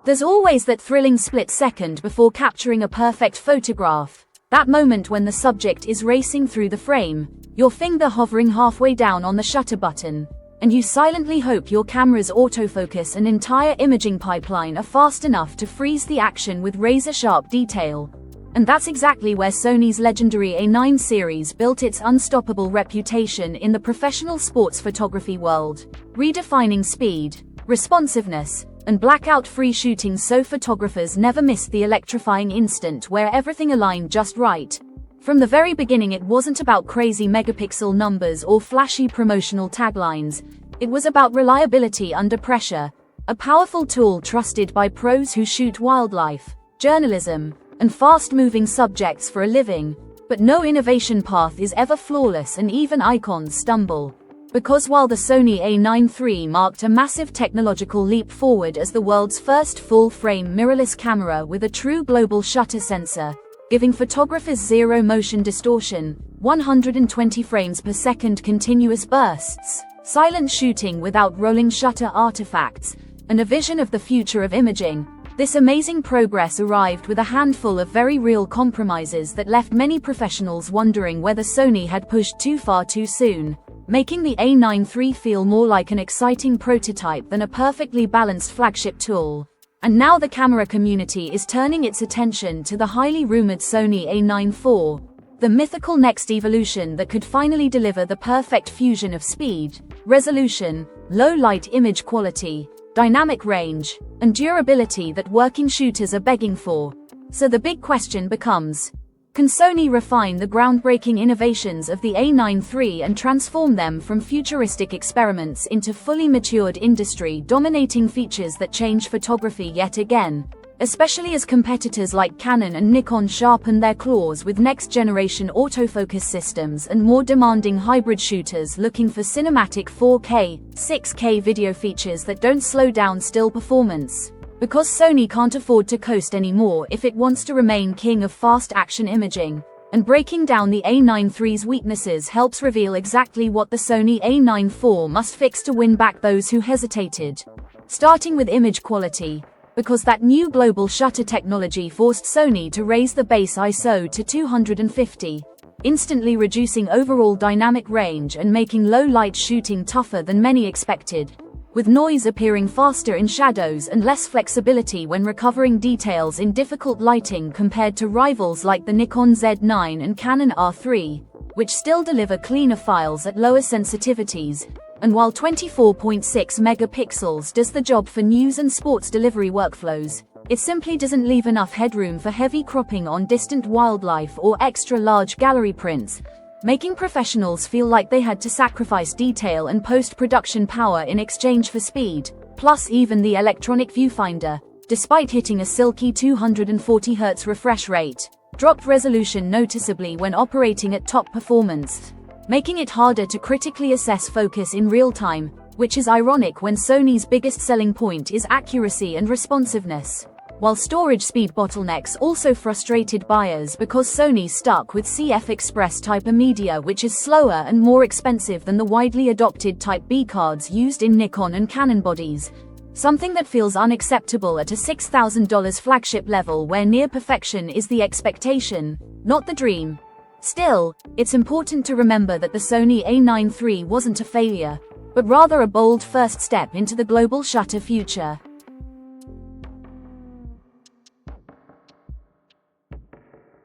There's always that thrilling split second before capturing a perfect photograph. That moment when the subject is racing through the frame, your finger hovering halfway down on the shutter button, and you silently hope your camera's autofocus and entire imaging pipeline are fast enough to freeze the action with razor-sharp detail. And that's exactly where Sony's legendary A9 series built its unstoppable reputation in the professional sports photography world, redefining speed, responsiveness, and blackout-free shooting so photographers never missed the electrifying instant where everything aligned just right. From the very beginning, it wasn't about crazy megapixel numbers or flashy promotional taglines. It was about reliability under pressure, a powerful tool trusted by pros who shoot wildlife, journalism, and fast-moving subjects for a living. But no innovation path is ever flawless, and even icons stumble. Because while the Sony A9 III marked a massive technological leap forward as the world's first full-frame mirrorless camera with a true global shutter sensor, giving photographers zero motion distortion, 120 frames per second continuous bursts, silent shooting without rolling shutter artifacts, and a vision of the future of imaging, this amazing progress arrived with a handful of very real compromises that left many professionals wondering whether Sony had pushed too far too soon, making the A9 III feel more like an exciting prototype than a perfectly balanced flagship tool. And now the camera community is turning its attention to the highly rumored Sony A9 IV, the mythical next evolution that could finally deliver the perfect fusion of speed, resolution, low light image quality, dynamic range, and durability that working shooters are begging for. So the big question becomes, can Sony refine the groundbreaking innovations of the A9 III and transform them from futuristic experiments into fully matured industry-dominating features that change photography yet again, especially as competitors like Canon and Nikon sharpen their claws with next-generation autofocus systems and more demanding hybrid shooters looking for cinematic 4K, 6K video features that don't slow down still performance? Because Sony can't afford to coast anymore if it wants to remain king of fast action imaging, and breaking down the A9 III's weaknesses helps reveal exactly what the Sony A9 IV must fix to win back those who hesitated. Starting with image quality, because that new global shutter technology forced Sony to raise the base ISO to 250, instantly reducing overall dynamic range and making low-light shooting tougher than many expected, with noise appearing faster in shadows and less flexibility when recovering details in difficult lighting compared to rivals like the Nikon Z9 and Canon R3, which still deliver cleaner files at lower sensitivities. And while 24.6 megapixels does the job for news and sports delivery workflows, it simply doesn't leave enough headroom for heavy cropping on distant wildlife or extra-large gallery prints, making professionals feel like they had to sacrifice detail and post-production power in exchange for speed. Plus, even the electronic viewfinder, despite hitting a silky 240 Hz refresh rate, dropped resolution noticeably when operating at top performance, making it harder to critically assess focus in real time, which is ironic when Sony's biggest selling point is accuracy and responsiveness. While storage speed bottlenecks also frustrated buyers because Sony stuck with CF Express Type A media, which is slower and more expensive than the widely adopted Type B cards used in Nikon and Canon bodies, something that feels unacceptable at a $6,000 flagship level where near perfection is the expectation, not the dream. Still, it's important to remember that the Sony A9 III wasn't a failure, but rather a bold first step into the global shutter future.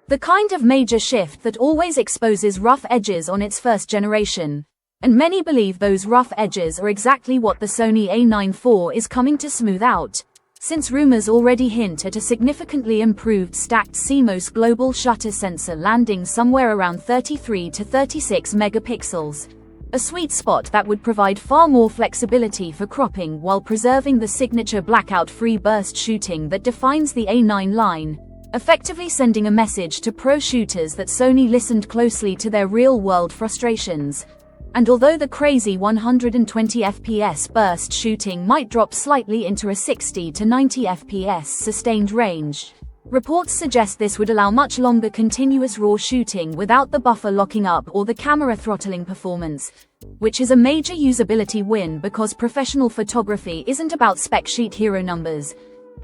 The kind of major shift that always exposes rough edges on its first generation. And many believe those rough edges are exactly what the Sony A9 IV is coming to smooth out, since rumors already hint at a significantly improved stacked CMOS global shutter sensor landing somewhere around 33 to 36 megapixels. A sweet spot that would provide far more flexibility for cropping while preserving the signature blackout-free burst shooting that defines the A9 line, effectively sending a message to pro shooters that Sony listened closely to their real-world frustrations. And although the crazy 120 FPS burst shooting might drop slightly into a 60 to 90 FPS sustained range, reports suggest this would allow much longer continuous raw shooting without the buffer locking up or the camera throttling performance, which is a major usability win because professional photography isn't about spec sheet hero numbers.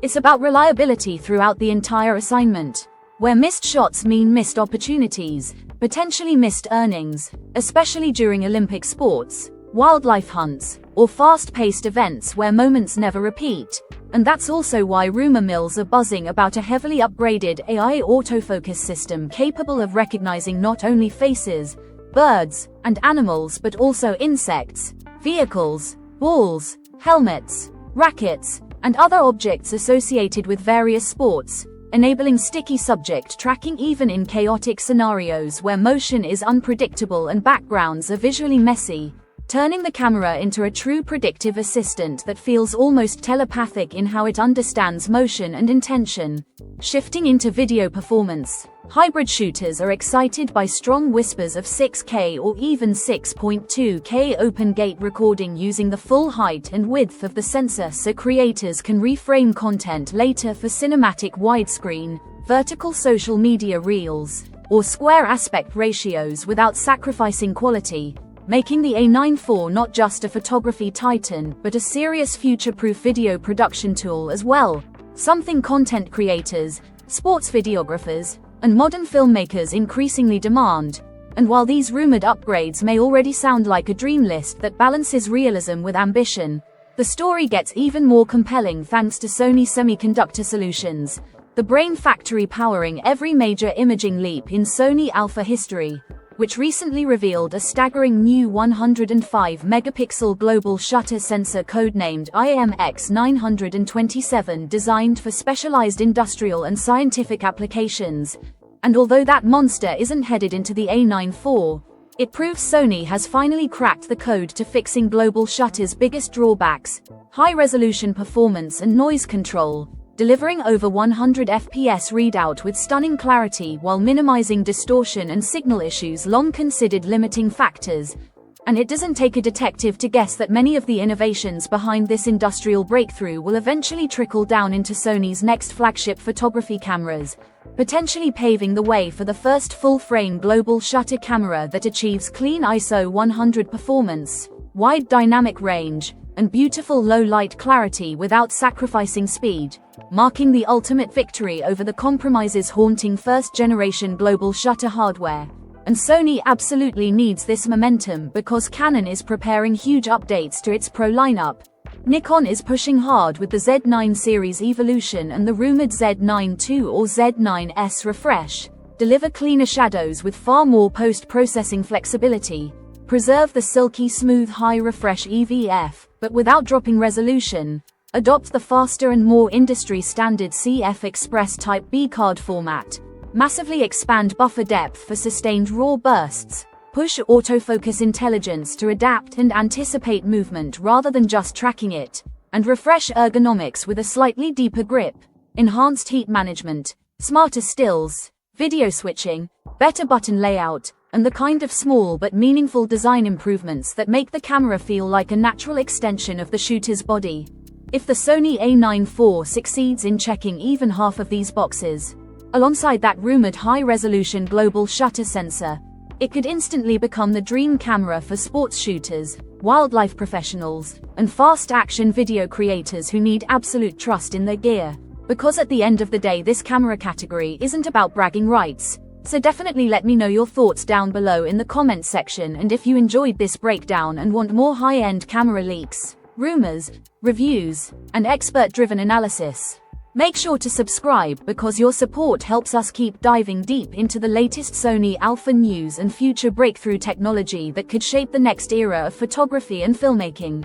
It's about reliability throughout the entire assignment, where missed shots mean missed opportunities, potentially missed earnings, especially during Olympic sports, wildlife hunts, or fast-paced events where moments never repeat. And that's also why rumor mills are buzzing about a heavily upgraded AI autofocus system capable of recognizing not only faces, birds, and animals but also insects, vehicles, balls, helmets, rackets, and other objects associated with various sports, enabling sticky subject tracking even in chaotic scenarios where motion is unpredictable and backgrounds are visually messy, turning the camera into a true predictive assistant that feels almost telepathic in how it understands motion and intention. Shifting into video performance, hybrid shooters are excited by strong whispers of 6K or even 6.2K open-gate recording using the full height and width of the sensor so creators can reframe content later for cinematic widescreen, vertical social media reels, or square aspect ratios without sacrificing quality, making the A9 IV not just a photography titan but a serious future-proof video production tool as well, something content creators, sports videographers, and modern filmmakers increasingly demand. And while these rumored upgrades may already sound like a dream list that balances realism with ambition, the story gets even more compelling thanks to Sony Semiconductor Solutions, the brain factory powering every major imaging leap in Sony Alpha history, which recently revealed a staggering new 105-megapixel global shutter sensor codenamed IMX927 designed for specialized industrial and scientific applications. And although that monster isn't headed into the A9 IV, it proves Sony has finally cracked the code to fixing global shutter's biggest drawbacks: high-resolution performance and noise control, delivering over 100 FPS readout with stunning clarity while minimizing distortion and signal issues long considered limiting factors. And it doesn't take a detective to guess that many of the innovations behind this industrial breakthrough will eventually trickle down into Sony's next flagship photography cameras, potentially paving the way for the first full-frame global shutter camera that achieves clean ISO 100 performance, wide dynamic range, and beautiful low-light clarity without sacrificing speed, marking the ultimate victory over the compromises haunting first-generation global shutter hardware. And Sony absolutely needs this momentum because Canon is preparing huge updates to its Pro lineup. Nikon is pushing hard with the Z9 series evolution, and the rumored Z9 II or Z9S refresh deliver cleaner shadows with far more post-processing flexibility, preserve the silky smooth high refresh EVF, but without dropping resolution, adopt the faster and more industry standard CF Express Type B card format, massively expand buffer depth for sustained raw bursts, push autofocus intelligence to adapt and anticipate movement rather than just tracking it, and refresh ergonomics with a slightly deeper grip, enhanced heat management, smarter stills, video switching, better button layout, and the kind of small but meaningful design improvements that make the camera feel like a natural extension of the shooter's body. If the Sony A9 IV succeeds in checking even half of these boxes, alongside that rumored high-resolution global shutter sensor, it could instantly become the dream camera for sports shooters, wildlife professionals, and fast-action video creators who need absolute trust in their gear. Because at the end of the day, this camera category isn't about bragging rights. So definitely let me know your thoughts down below in the comments section, and if you enjoyed this breakdown and want more high-end camera leaks, rumors, reviews, and expert-driven analysis, make sure to subscribe because your support helps us keep diving deep into the latest Sony Alpha news and future breakthrough technology that could shape the next era of photography and filmmaking.